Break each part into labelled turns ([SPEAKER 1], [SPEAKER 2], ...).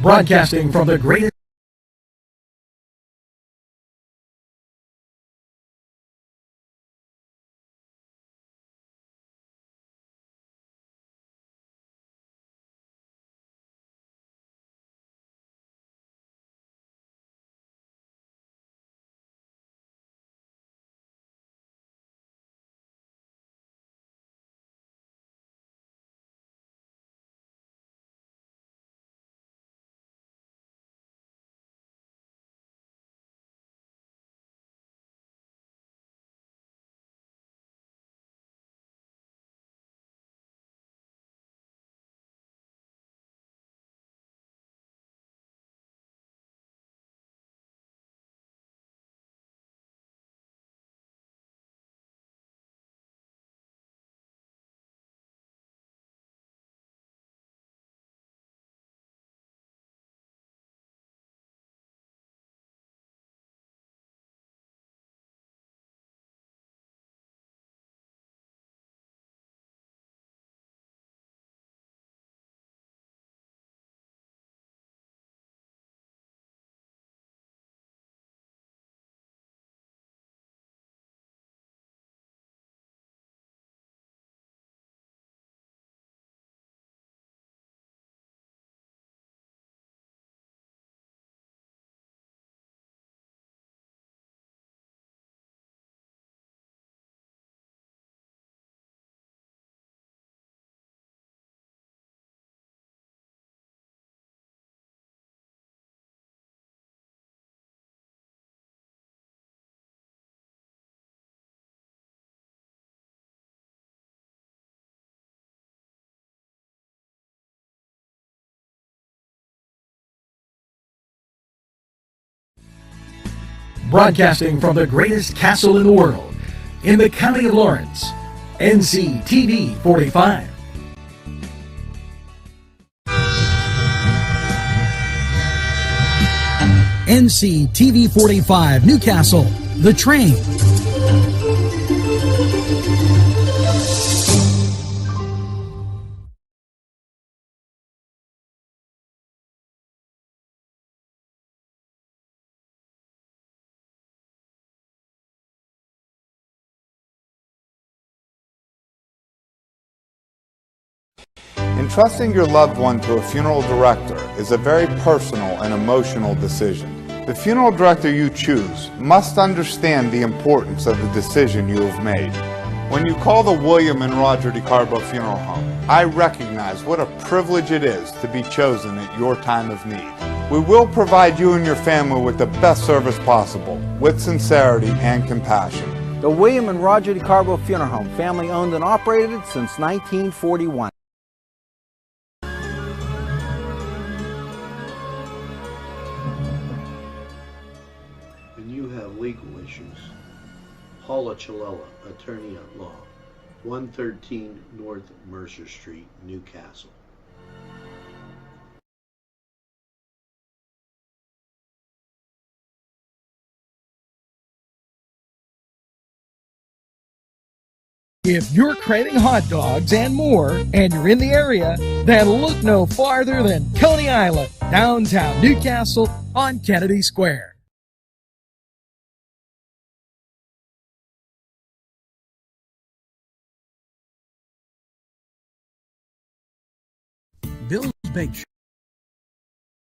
[SPEAKER 1] Broadcasting from the greatest broadcasting from the greatest castle in the world, in the county of Lawrence, Nctv45. Nctv45 Newcastle, The Train.
[SPEAKER 2] Entrusting your loved one to a funeral director is a very personal and emotional decision. The funeral director you choose must understand the importance of the decision you have made. When you call the William and Roger DeCarbo Funeral Home, I recognize what a privilege it is to be chosen at your time of need. We will provide you and your family with the best service possible, with sincerity and compassion.
[SPEAKER 3] The William and Roger DeCarbo Funeral Home, family owned and operated since 1941.
[SPEAKER 4] And you have legal issues. Paula Chalella, attorney at law, 113 North Mercer Street, Newcastle.
[SPEAKER 1] If you're craving hot dogs and more, and you're in the area, then look no farther than Coney Island, downtown Newcastle on Kennedy Square. Bill's Bake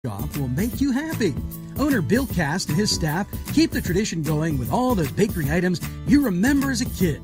[SPEAKER 1] Shop will make you happy. Owner Bill Cast and his staff keep the tradition going with all the bakery items you remember as a kid.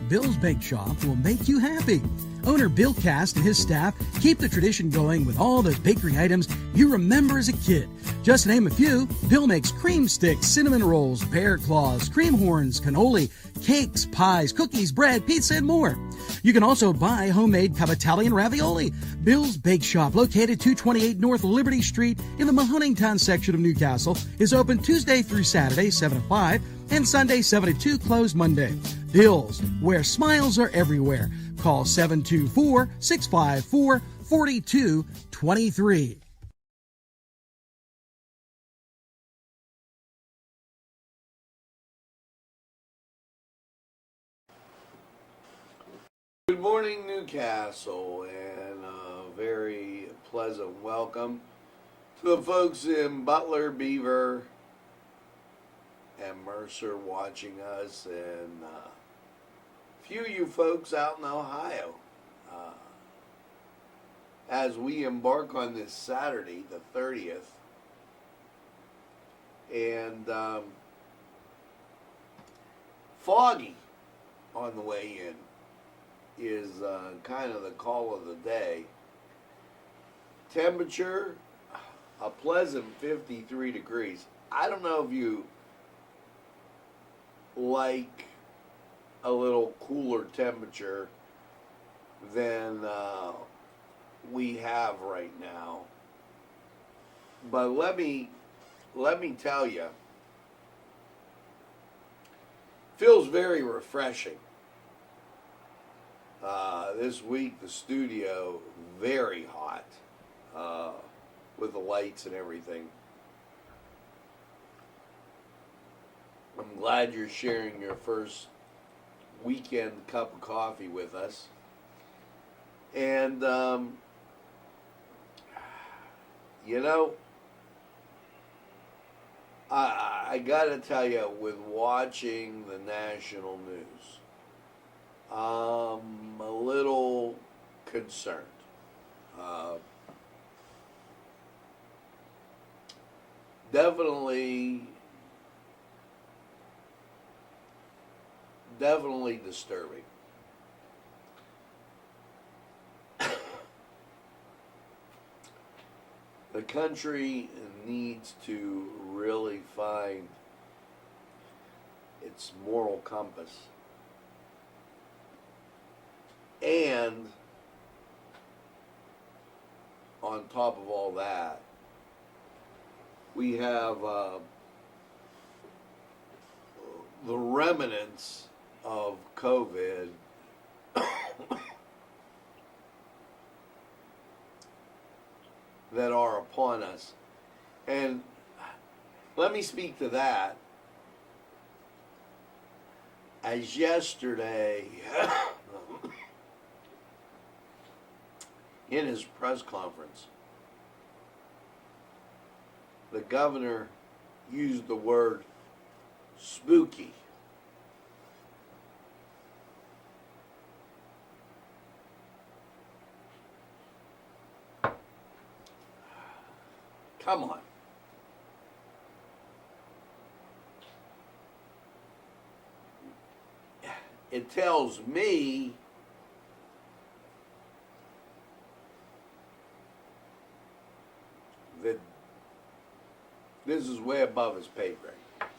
[SPEAKER 1] Bill's Bake Shop will make you happy. Owner Bill Cast and his staff keep the tradition going with all the bakery items you remember as a kid. Just to name a few, Bill makes cream sticks, cinnamon rolls, bear claws, cream horns, cannoli, cakes, pies, cookies, bread, pizza, and more. You can also buy homemade cavatelli and ravioli. Bill's Bake Shop, located 228 North Liberty Street in the Mahoningtown section of Newcastle, is open Tuesday through Saturday, 7 to 5, and Sunday, 7 to 2, closed Monday. Bill's, where smiles are everywhere. Call 724-654-4223.
[SPEAKER 4] Good morning, Newcastle, and a very
[SPEAKER 5] pleasant welcome to the folks in Butler, Beaver, and Mercer watching us, and a few of you folks out in Ohio. As we embark on this Saturday, the 30th, and foggy on the way in is kind of the call of the day. Temperature, a pleasant 53 degrees. I don't know if you like a little cooler temperature than we have right now, but let me tell you, feels very refreshing. This week the studio very hot with the lights and everything. I'm glad you're sharing your first weekend cup of coffee with us. And you know, I gotta tell you, with watching the national news, I'm a little concerned. Definitely disturbing. The country needs to really find its moral compass. And on top of all that, we have the remnants of COVID that are upon us. And let me speak to that. As yesterday, in his press conference, the governor used the word spooky. Come on. It tells me that this is way above his pay grade.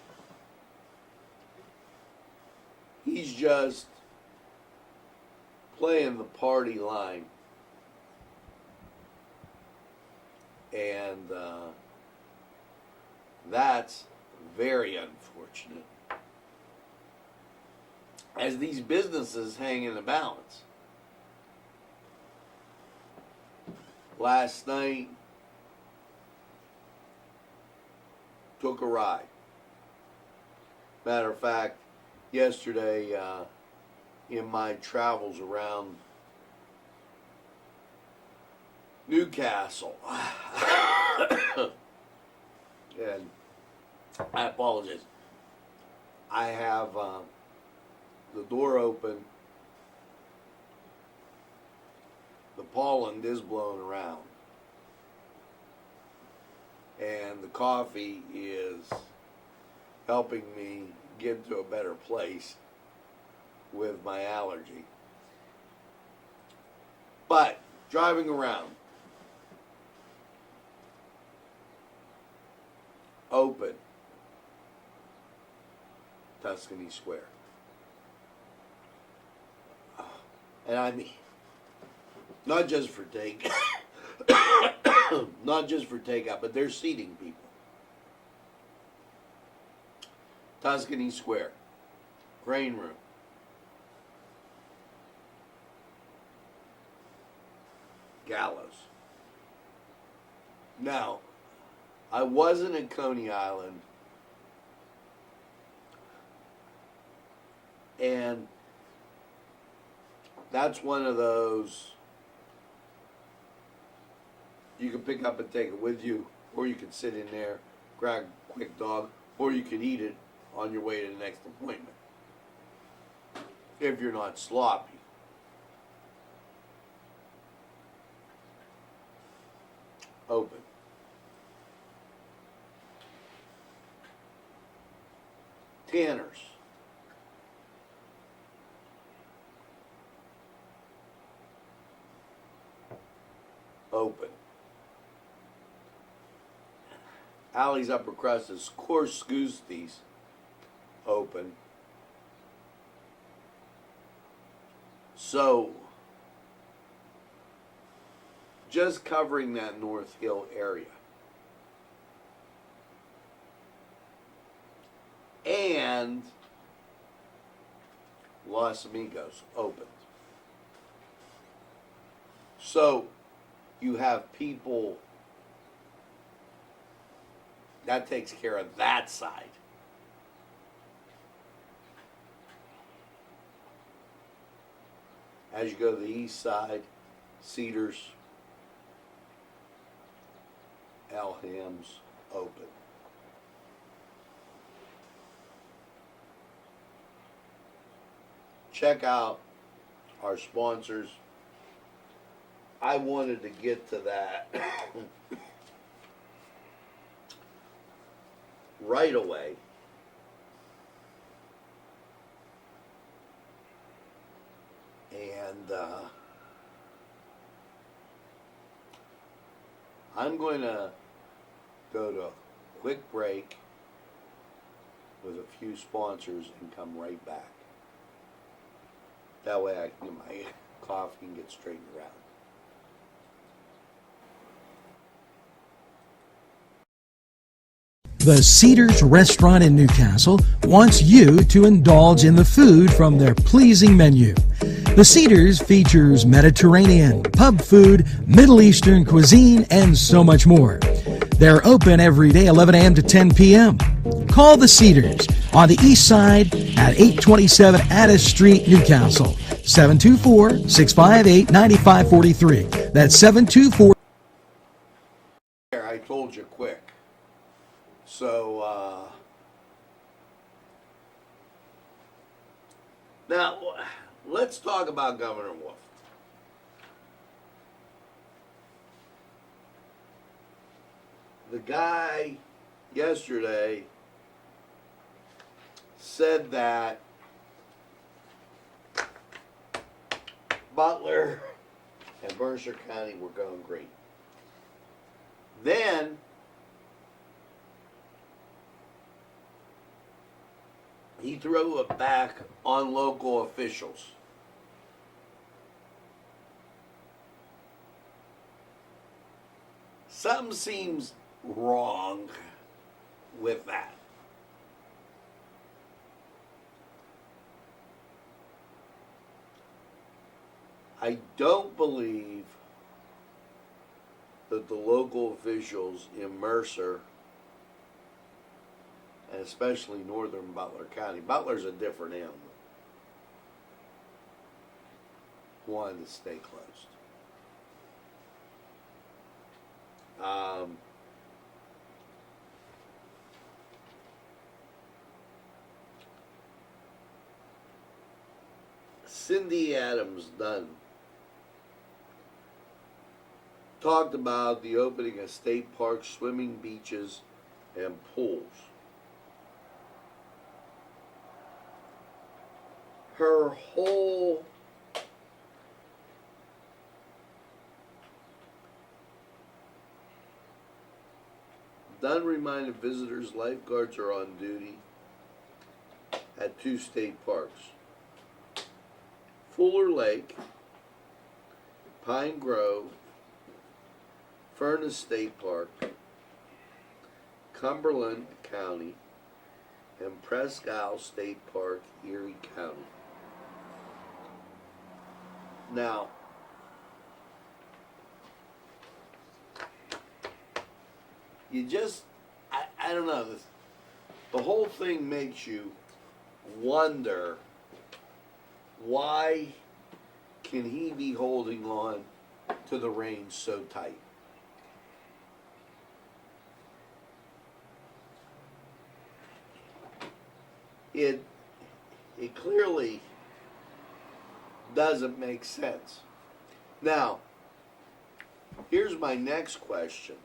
[SPEAKER 5] He's just playing the party line. And that's very unfortunate, as these businesses hang in the balance. Last night, took a ride. Matter of fact, yesterday, in my travels around Newcastle, and I apologize, I have the door open, the pollen is blowing around, and the coffee is helping me get to a better place with my allergy. But driving around, open Tuscany Square. And I mean, not just for take, not just for takeout, but they're seating people. Tuscany Square, grain room, gallows. Now, I wasn't at Coney Island, and that's one of those You can pick up and take it with you, or you can sit in there, grab a quick dog, or you can eat it on your way to the next appointment. If you're not sloppy. Open. Tanners. Open. Alley's Upper Crust is Coarse Goosties. Open. So, just covering that North Hill area. And Los Amigos opened. So, you have people, that takes care of that side. As you go to the east side, Cedars, Elham's open. Check out our sponsors. I wanted to get to that right away. And I'm going to go to a quick break with a few sponsors and come right back. That way I can get my coffee and get straightened around.
[SPEAKER 1] The Cedars Restaurant in Newcastle wants you to indulge in the food from their pleasing menu. The Cedars features Mediterranean, pub food, Middle Eastern cuisine, and so much more. They're open every day 11 a.m. to 10 p.m. Call the Cedars on the east side at 827 Addis Street, Newcastle. 724-658-9543. That's 724.
[SPEAKER 5] I told you quick. So, now let's talk about Governor Wolf. The guy yesterday said that Butler and Mercer County were going great. Then he threw it back on local officials. Something seems wrong with that. I don't believe that the local officials in Mercer, and especially northern Butler County, Butler's a different animal, wanted to stay closed. Cindy Adams Dunn talked about the opening of state parks, swimming beaches, and pools. Her whole Dunn reminded visitors lifeguards are on duty at 2 state parks. Fuller Lake, Pine Grove, Furnace State Park, Cumberland County, and Presque Isle State Park, Erie County. Now, you just, I don't know, the whole thing makes you wonder, why can he be holding on to the reins so tight? it clearly doesn't make sense. Now, here's my next question.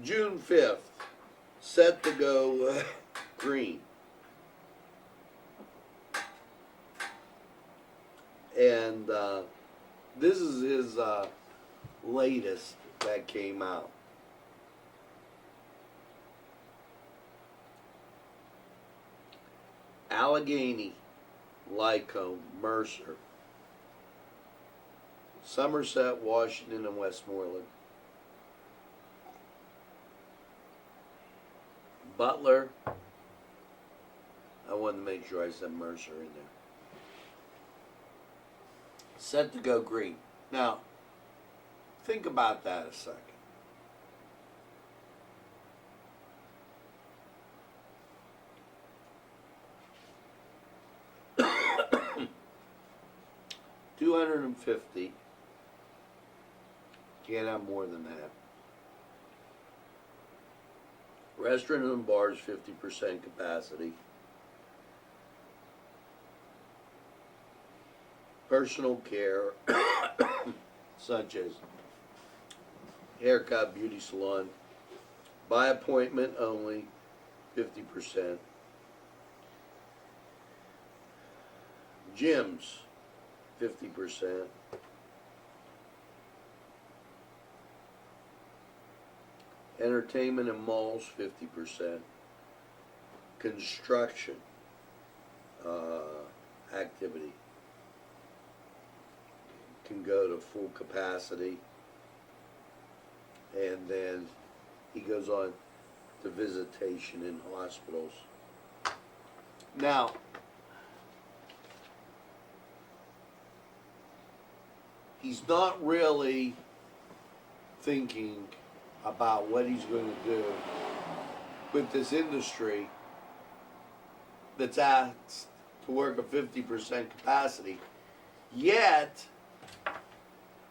[SPEAKER 5] June 5th, set to go green. And this is his latest that came out. Allegheny, Lycombe, Mercer, Somerset, Washington, and Westmoreland. Butler, I wanted to make sure I said Mercer in there. Set to go green. Now, think about that a second. $250. Can't have more than that. Restaurant and bars, 50% capacity. Personal care, such as haircut, beauty salon, by appointment only, 50%. Gyms, 50%. Entertainment and malls, 50%. Construction activity can go to full capacity. And then he goes on to visitation in hospitals. Now, he's not really thinking about what he's going to do with this industry that's asked to work at 50% capacity. Yet,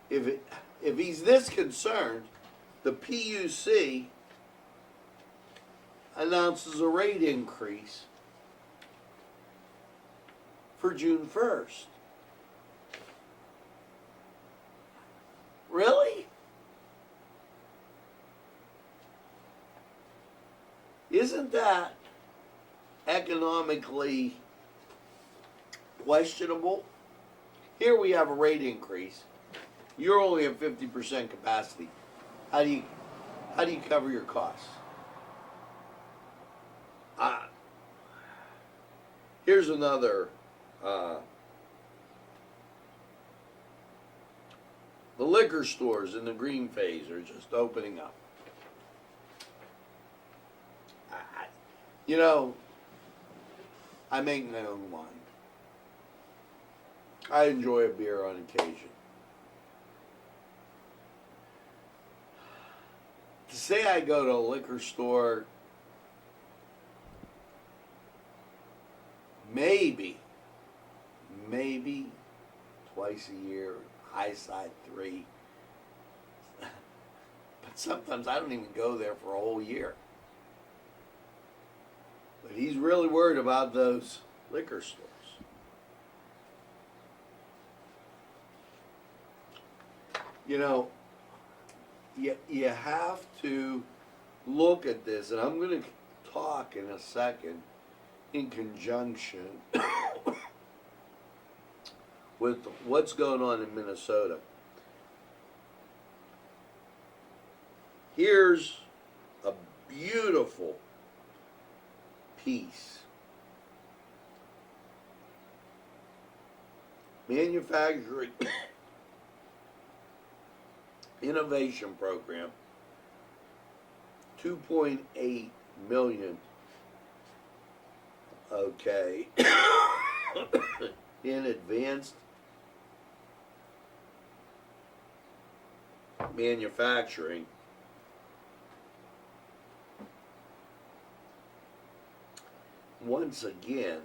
[SPEAKER 5] if he's this concerned, the PUC announces a rate increase for June 1st. Really? Isn't that economically questionable? Here we have a rate increase. You're only at 50% capacity. How do you cover your costs? Here's another. The liquor stores in the green phase are just opening up. I make my own wine. I enjoy a beer on occasion. To say I go to a liquor store maybe twice a year, high side 3. But sometimes I don't even go there for a whole year. But he's really worried about those liquor stores. You have to look at this, and I'm going to talk in a second in conjunction with what's going on in Minnesota. Here's a beautiful piece. Manufacturing Innovation Program, 2.8 million. Okay. In advanced manufacturing. Once again,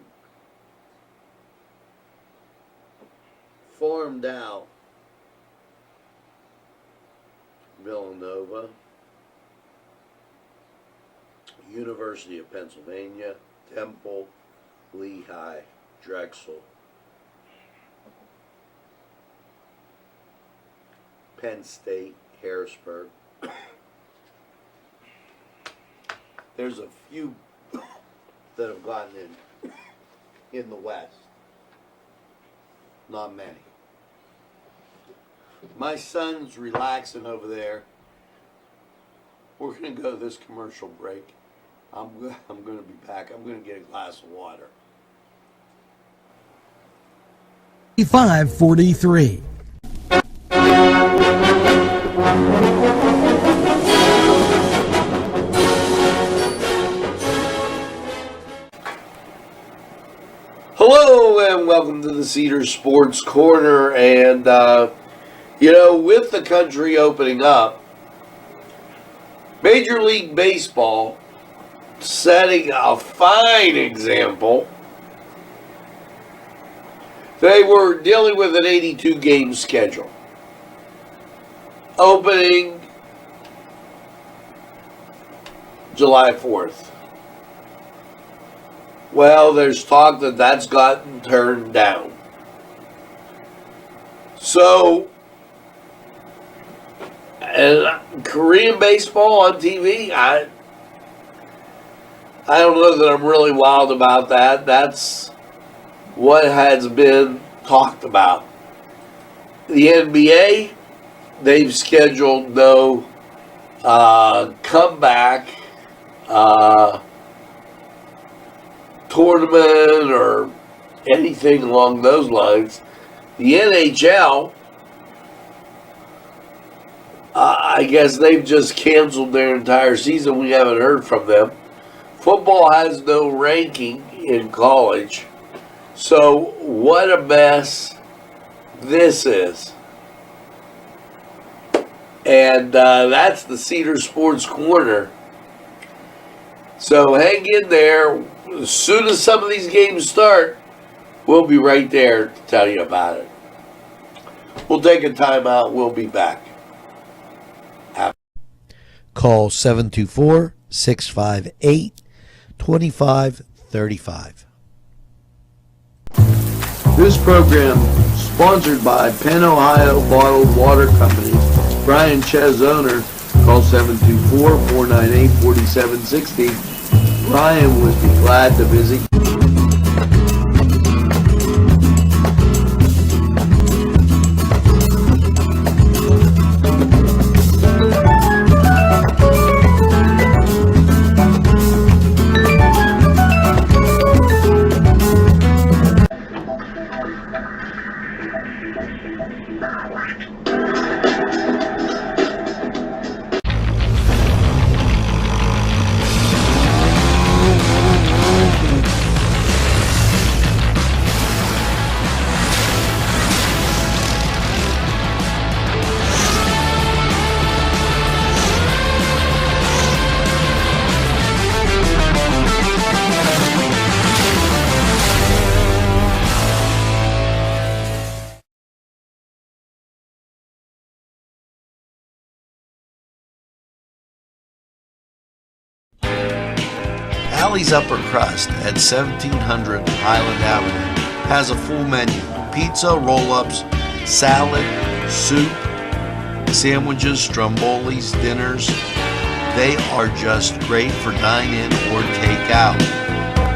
[SPEAKER 5] farmed out Villanova, University of Pennsylvania, Temple, Lehigh, Drexel, Penn State, Harrisburg. There's a few that have gotten in the West. Not many. My son's relaxing over there. We're going to go to this commercial break. I'm going to be back. I'm going to get a glass of water.
[SPEAKER 1] 543.
[SPEAKER 5] Hello and welcome to the Cedar Sports Corner. And, with the country opening up, Major League Baseball setting a fine example. They were dealing with an 82-game schedule. Opening July 4th. Well, there's talk that that's gotten turned down. So, and Korean baseball on TV, I don't know that I'm really wild about that. That's what has been talked about. The NBA, they've scheduled no comeback tournament or anything along those lines. The NHL, I guess they've just canceled their entire season. We haven't heard from them. Football has no ranking in college. So what a mess this is. And that's the Cedar Sports Corner. So hang in there. As soon as some of these games start, we'll be right there to tell you about it. We'll take a timeout. We'll be back.
[SPEAKER 6] Call 724-658-2535.
[SPEAKER 5] This program sponsored by Penn Ohio Bottled Water Company. Brian Ches, owner. Call 724-498-4760. Brian would be glad to visit.
[SPEAKER 6] Alley's Upper Crust at 1700 Highland Avenue has a full menu: pizza, roll-ups, salad, soup, sandwiches, strombolis, dinners. They are just great for dine-in or take-out.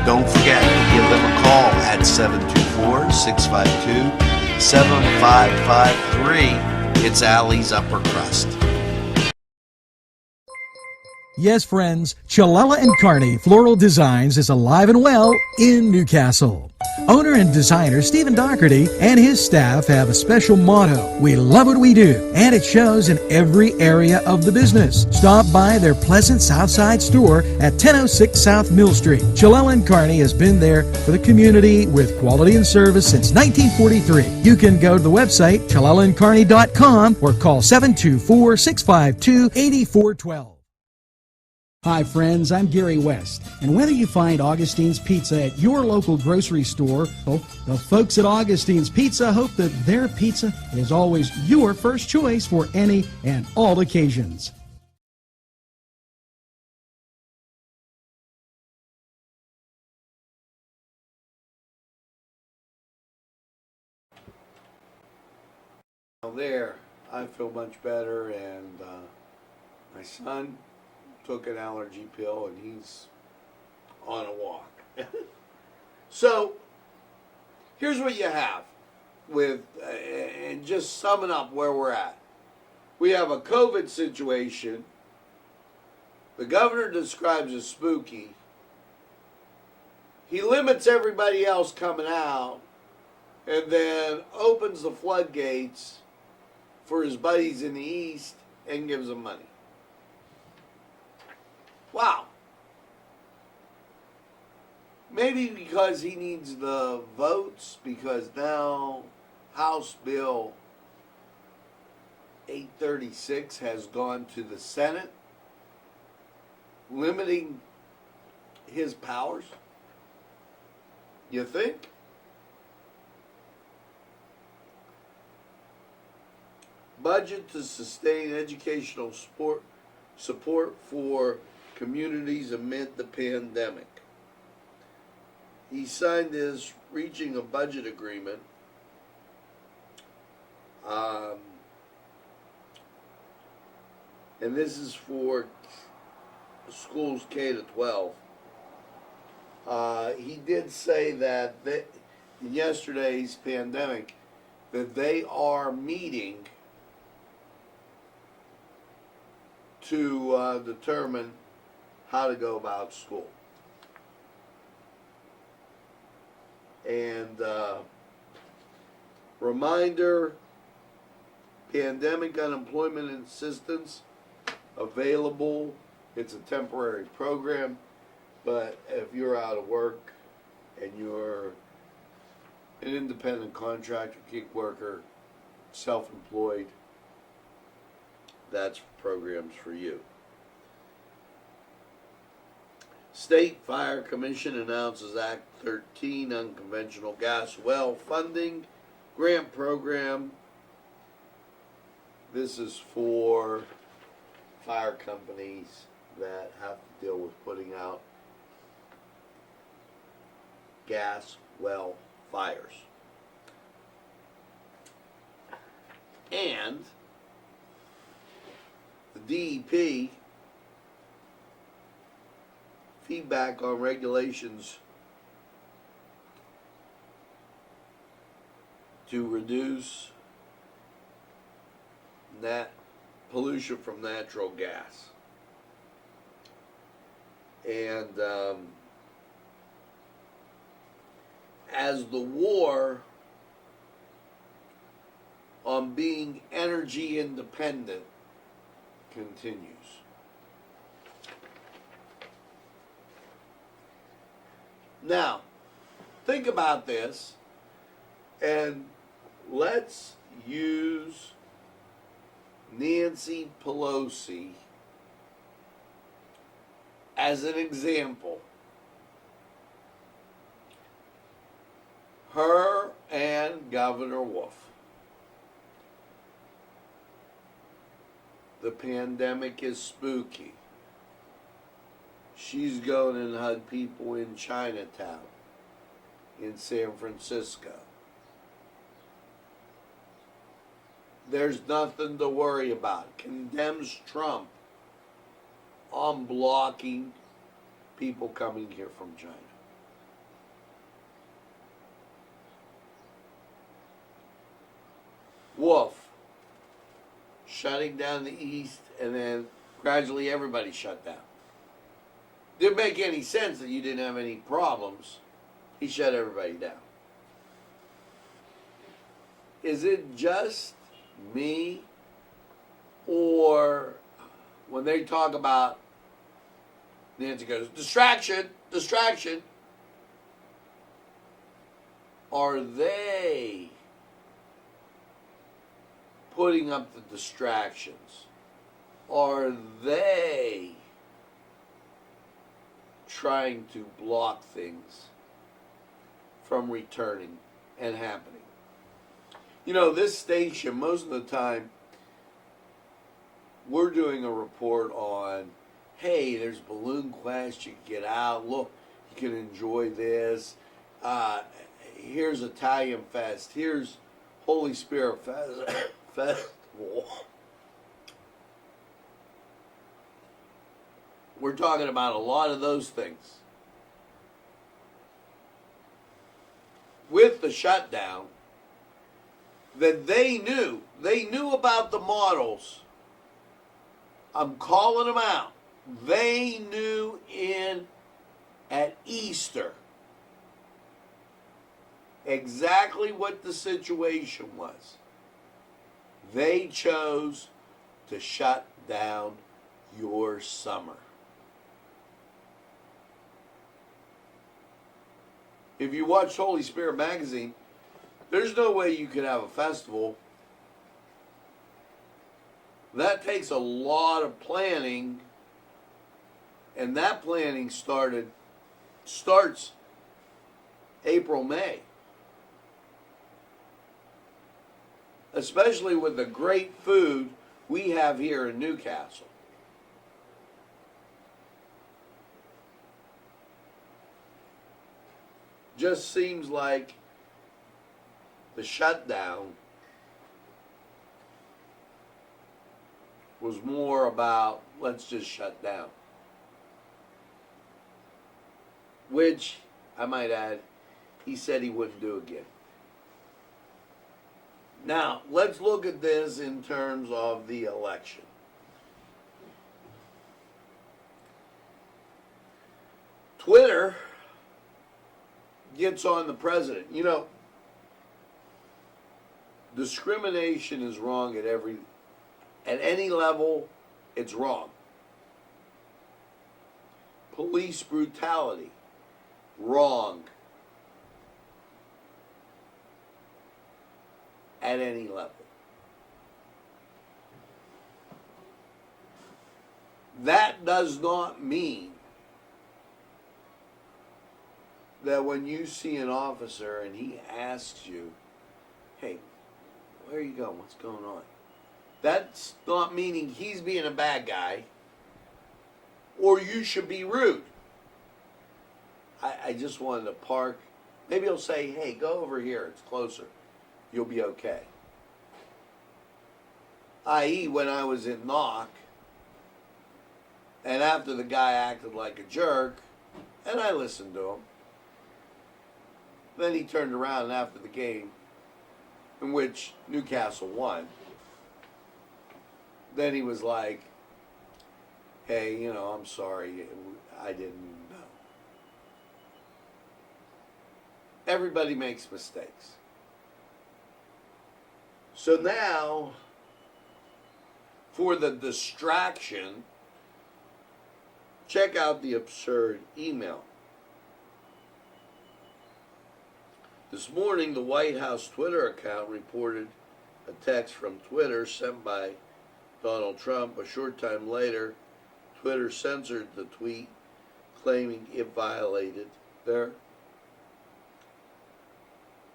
[SPEAKER 6] Don't forget to give them a call at 724-652-7553. It's Alley's Upper Crust.
[SPEAKER 1] Yes, friends, Chilella & Carney Floral Designs is alive and well in Newcastle. Owner and designer Stephen Doherty and his staff have a special motto: we love what we do, and it shows in every area of the business. Stop by their pleasant Southside store at 1006 South Mill Street. Chilella & Carney has been there for the community with quality and service since 1943. You can go to the website chilellaandcarney.com or call 724-652-8412. Hi friends, I'm Gary West, and whether you find Augustine's Pizza at your local grocery store, the folks at Augustine's Pizza hope that their pizza is always your first choice for any and all occasions.
[SPEAKER 5] There, I feel much better, and my son took an allergy pill, and he's on a walk. So, here's what you have with, and just summing up where we're at. We have a COVID situation. The governor describes as spooky. He limits everybody else coming out, and then opens the floodgates for his buddies in the East and gives them money. Wow. Maybe because he needs the votes, because now House Bill 836 has gone to the Senate, limiting his powers. You think? Budget to sustain educational support for communities amid the pandemic. He signed this, reaching a budget agreement. And this is for schools K to 12. He did say that in yesterday's pandemic, that they are meeting to determine how to go about school. And reminder, pandemic unemployment assistance available. It's a temporary program, but if you're out of work and you're an independent contractor, gig worker, self-employed, that's programs for you. State Fire Commission announces Act 13 unconventional gas well funding grant program. This is for fire companies that have to deal with putting out gas well fires. And the DEP feedback on regulations to reduce pollution from natural gas. And as the war on being energy independent continues. Now, think about this, and let's use Nancy Pelosi as an example. Her and Governor Wolf. The pandemic is spooky. She's going and hug people in Chinatown, in San Francisco. There's nothing to worry about. Condemns Trump on blocking people coming here from China. Wolf shutting down the East, and then gradually everybody shut down. Didn't make any sense that you didn't have any problems. He shut everybody down. Is it just me, or when they talk about, Nancy goes, distraction, distraction, are they putting up the distractions? Are they trying to block things from returning and happening? You know, this station, most of the time, we're doing a report on, hey, there's Balloon Quest, you can get out, look, you can enjoy this, here's Italian Fest, here's Holy Spirit festival, we're talking about a lot of those things. With the shutdown, that they knew about the models. I'm calling them out. They knew at Easter exactly what the situation was. They chose to shut down your summer. If you watch Holy Spirit magazine, there's no way you could have a festival. That takes a lot of planning, and that planning starts April, May. Especially with the great food we have here in Newcastle. Just seems like the shutdown was more about, let's just shut down. Which, I might add, he said he wouldn't do again. Now, let's look at this in terms of the election. Twitter gets on the president. You know, discrimination is wrong at any level. It's wrong. Police brutality, wrong. At any level. That does not mean that when you see an officer and he asks you, hey, where are you going? What's going on? That's not meaning he's being a bad guy or you should be rude. I just wanted to park. Maybe he'll say, hey, go over here. It's closer. You'll be okay. I.e., when I was in Knock, and after the guy acted like a jerk, and I listened to him, then he turned around after the game, in which Newcastle won, then he was like, hey, you know, I'm sorry, I didn't know. Everybody makes mistakes. So now, for the distraction, check out the absurd email. This morning, the White House Twitter account reported a text from Twitter sent by Donald Trump. A short time later, Twitter censored the tweet, claiming it violated their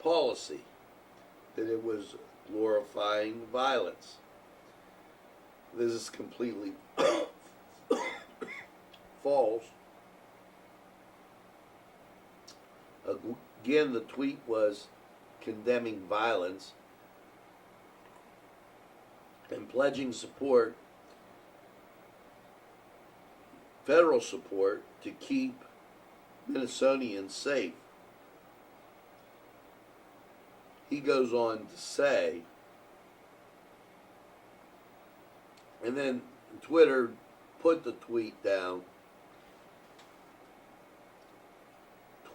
[SPEAKER 5] policy, that it was glorifying violence. This is completely false. Again, the tweet was condemning violence and pledging support, federal support, to keep Minnesotans safe. He goes on to say, and then Twitter put the tweet down.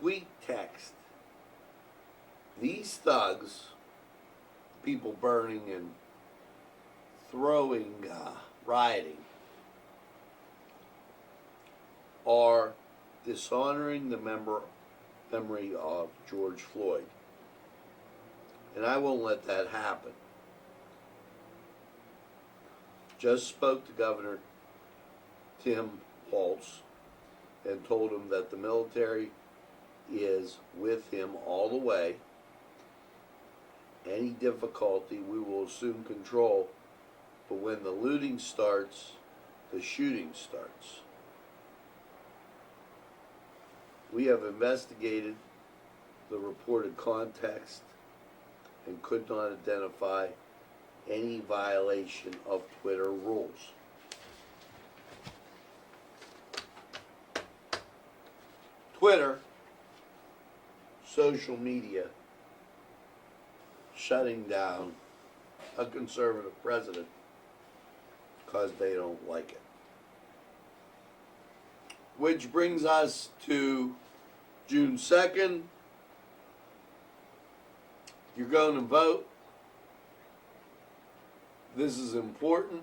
[SPEAKER 5] Tweet text. These thugs, people burning and throwing, rioting, are dishonoring the memory of George Floyd. And I won't let that happen. Just spoke to Governor Tim Walz and told him that the military is with him all the way. Any difficulty, we will assume control. But when the looting starts, the shooting starts. We have investigated the reported context and could not identify any violation of Twitter rules. Twitter, social media, shutting down a conservative president because they don't like it. Which brings us to June 2nd. You're going to vote. This is important.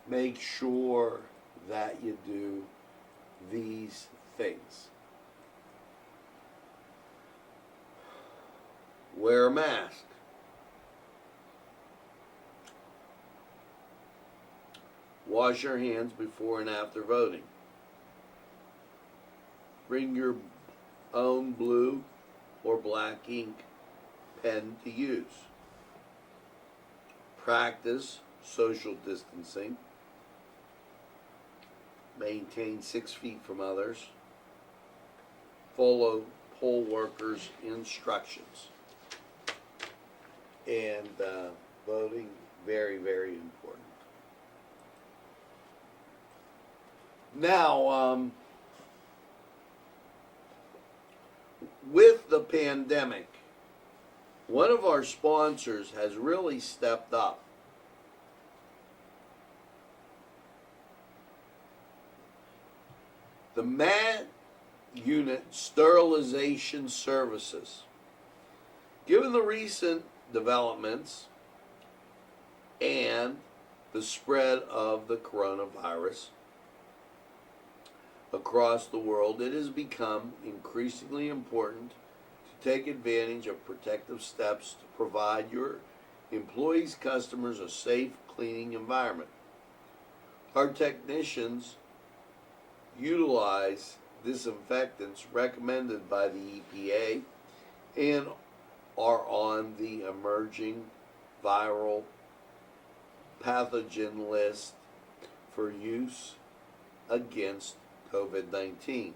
[SPEAKER 5] Make sure that you do these things. Wear a mask. Wash your hands before and after voting. Bring your own blue or black ink pen to use. Practice social distancing. Maintain 6 feet from others. Follow poll workers' instructions. And voting, very, very important. Now, with the pandemic, one of our sponsors has really stepped up. The Mat Unit Sterilization Services. Given the recent developments and the spread of the coronavirus across the world, it has become increasingly important to take advantage of protective steps to provide your employees' customers a safe cleaning environment. Our technicians utilize disinfectants recommended by the EPA and are on the emerging viral pathogen list for use against COVID-19.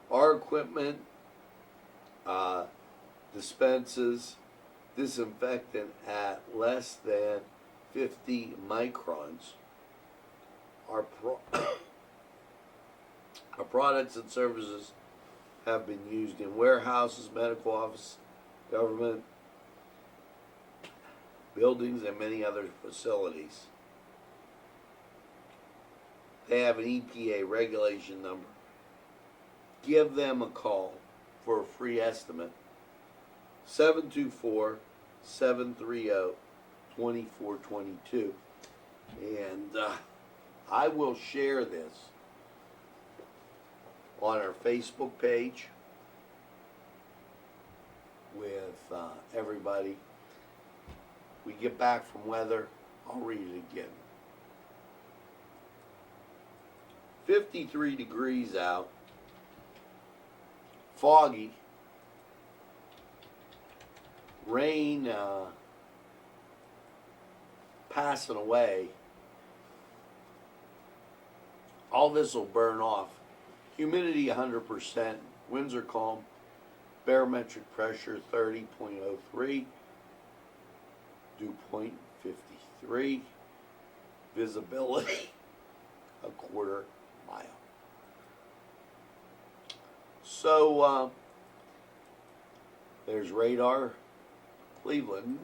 [SPEAKER 5] Our equipment dispenses disinfectant at less than 50 microns. Our products and services have been used in warehouses, medical offices, government buildings, and many other facilities. They have an EPA regulation number. Give them a call for a free estimate. 724-730-2422. And I will share this on our Facebook page with everybody. We get back from weather, I'll read it again. 53 degrees out, foggy, rain passing away. All this will burn off. Humidity 100%, winds are calm, barometric pressure 30.03, dew point 53, visibility a quarter mile. So there's radar, Cleveland,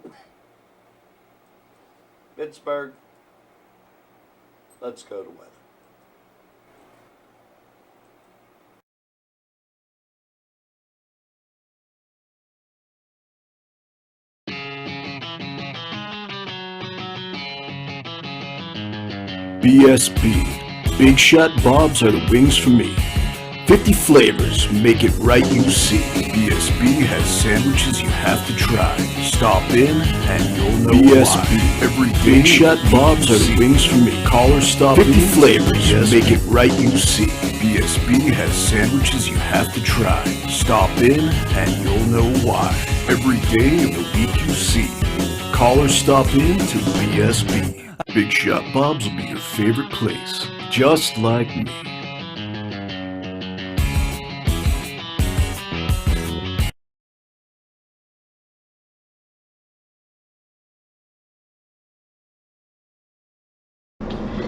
[SPEAKER 5] Pittsburgh. Let's go to weather.
[SPEAKER 7] BSB. Big Shot Bobs are the wings for me. 50 flavors, make it right, you see. BSB has sandwiches you have to try. Stop in and you'll know BSB. Why. Every day Big Shot Bobs are the wings for me. Call or stop 50 in. flavors, make it right, you see. BSB has sandwiches you have to try. Stop in and you'll know why. Every day of the week you see. Call or stop in to BSB. Big Shot Bob's will be your favorite place, just like me.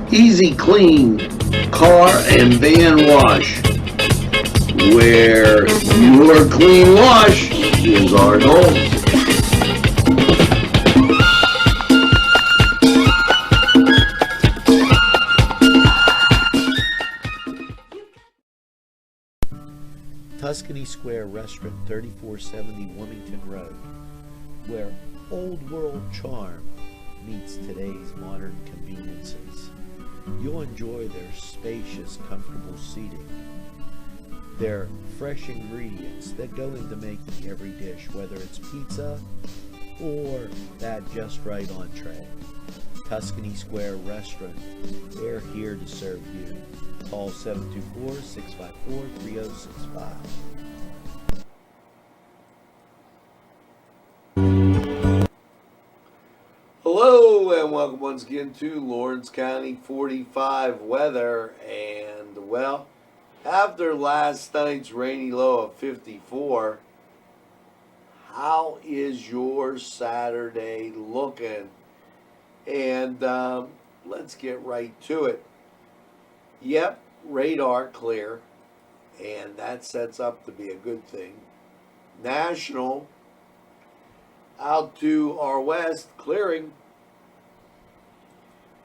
[SPEAKER 4] Easy Clean Car and Van Wash, where your clean wash is our goal.
[SPEAKER 6] Tuscany Square Restaurant, 3470 Wilmington Road, where old world charm meets today's modern conveniences. You'll enjoy their spacious, comfortable seating, their fresh ingredients that go into making every dish, whether it's pizza or that just right entree. Tuscany Square Restaurant, they're here to serve you. Call 724-654-3065.
[SPEAKER 5] Hello and welcome once again to Lawrence County 45 weather. And well, after last night's rainy low of 54, how is your Saturday looking? And let's get right to it. Yep, radar clear, and that sets up to be a good thing. National out to our west, clearing.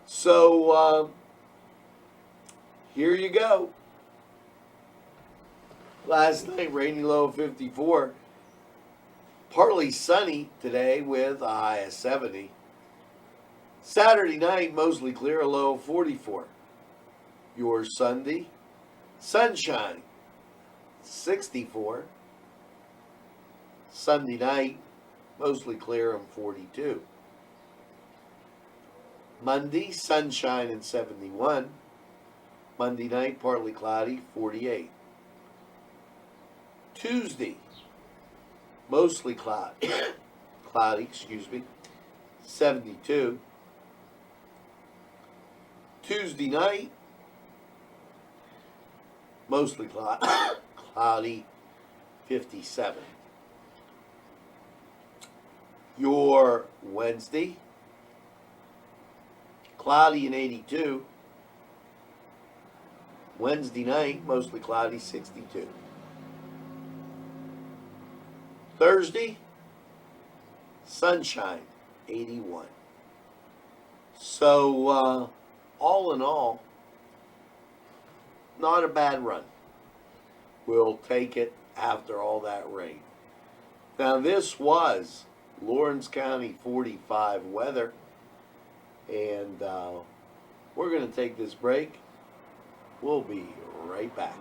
[SPEAKER 5] So here you go. Last night, rainy low of 54. Partly sunny today with a high of 70. Saturday night, mostly clear, a low of 44. Your Sunday, sunshine, 64. Sunday night, mostly clear and 42. Monday, sunshine and 71. Monday night, partly cloudy, 48. Tuesday, mostly cloudy, 72. Tuesday night, mostly cloudy, 57. Your Wednesday, cloudy and 82. Wednesday night, mostly cloudy, 62. Thursday, sunshine, 81. So, all in all, not a bad run. We'll take it after all that rain. Now, this was Lawrence County 45 weather, and we're going to take this break. We'll be right back.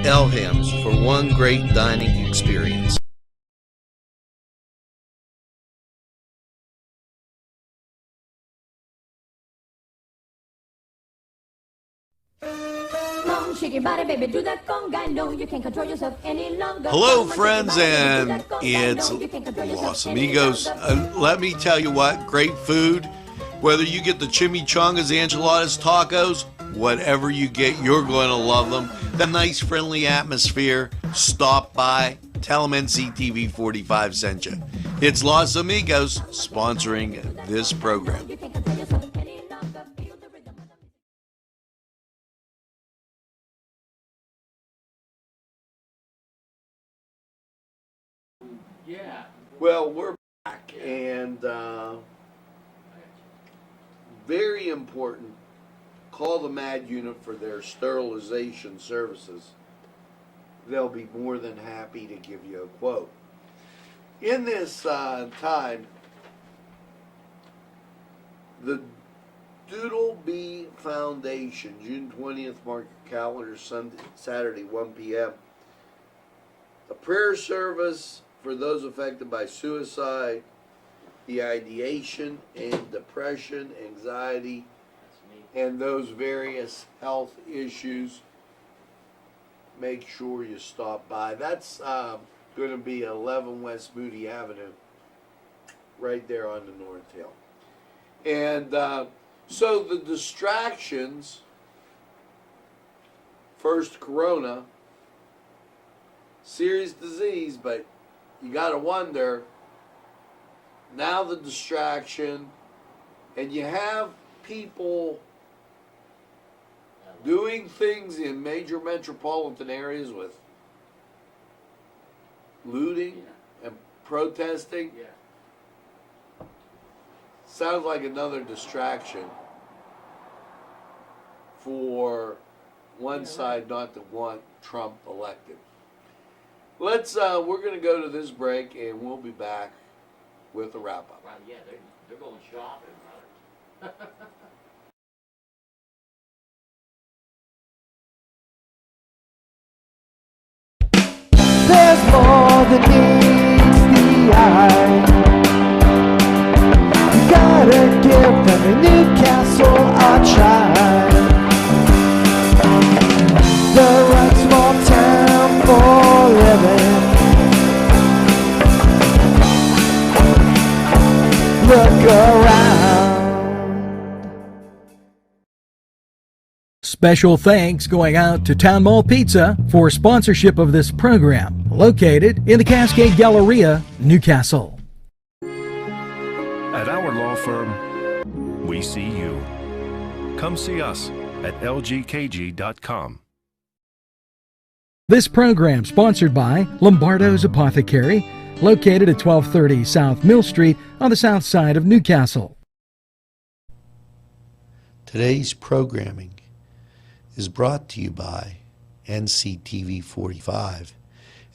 [SPEAKER 6] Elham's for one great dining experience. Hello, friends, and it's Los Amigos. Let me tell you what, great food. Whether you get the chimichangas, enchiladas, tacos, whatever you get, you're going to love them. The nice, friendly atmosphere. Stop by. Tell them Nctv45 sent you. It's Los Amigos sponsoring this program.
[SPEAKER 5] Well, we're back, and very important, call the MAD unit for their sterilization services. They'll be more than happy to give you a quote. In this time, the Doodle Bee Foundation, June 20th, mark your calendar, Sunday, Saturday, 1 p.m. A prayer service for those affected by suicide, the ideation and depression, anxiety, and those various health issues. Make sure you stop by. That's going to be 11 West Moody Avenue, right there on the North Hill. And so the distractions, first corona, serious disease, but you got to wonder, now the distraction, and you have people doing things in major metropolitan areas with looting and protesting. Sounds like another distraction for one side not to want Trump elected. We're going to go to this break, and we'll be back with a wrap-up.
[SPEAKER 8] Wow, yeah, they're going shopping, brother.
[SPEAKER 9] There's more than meets the eye. You gotta give them a Newcastle a try. The right small town for living. Look around.
[SPEAKER 1] Special thanks going out to Town Mall Pizza for sponsorship of this program, located in the Cascade Galleria, Newcastle.
[SPEAKER 10] At our law firm, we see you. Come see us at lgkg.com.
[SPEAKER 1] This program sponsored by Lombardo's Apothecary, located at 1230 South Mill Street on the south side of Newcastle.
[SPEAKER 6] Today's programming is brought to you by Nctv45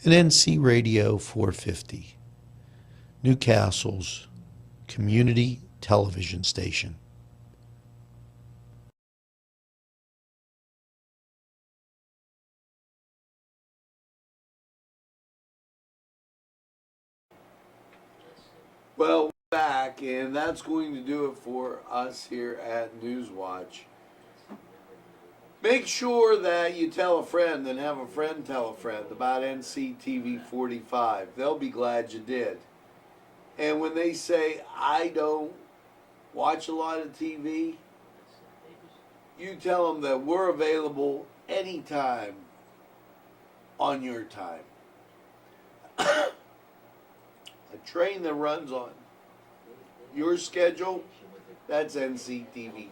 [SPEAKER 6] and NC Radio 450, Newcastle's community television station.
[SPEAKER 5] Well, we're back, and that's going to do it for us here at Newswatch. Make sure that you tell a friend and have a friend tell a friend about Nctv45. They'll be glad you did. And when they say, I don't watch a lot of TV, you tell them that we're available anytime on your time. A train that runs on your schedule, that's Nctv45.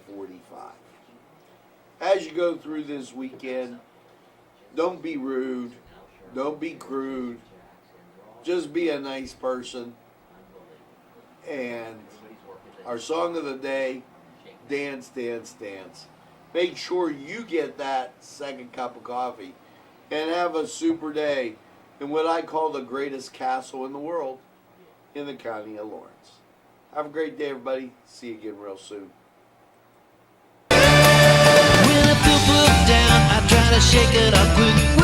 [SPEAKER 5] As you go through this weekend, don't be rude, don't be crude, just be a nice person. And our song of the day, Dance, Dance, Dance. Make sure you get that second cup of coffee and have a super day in what I call the greatest castle in the world, in the county of Lawrence. Have a great day, everybody. See you again real soon.
[SPEAKER 11] When I feel put down, I try to shake it off quick.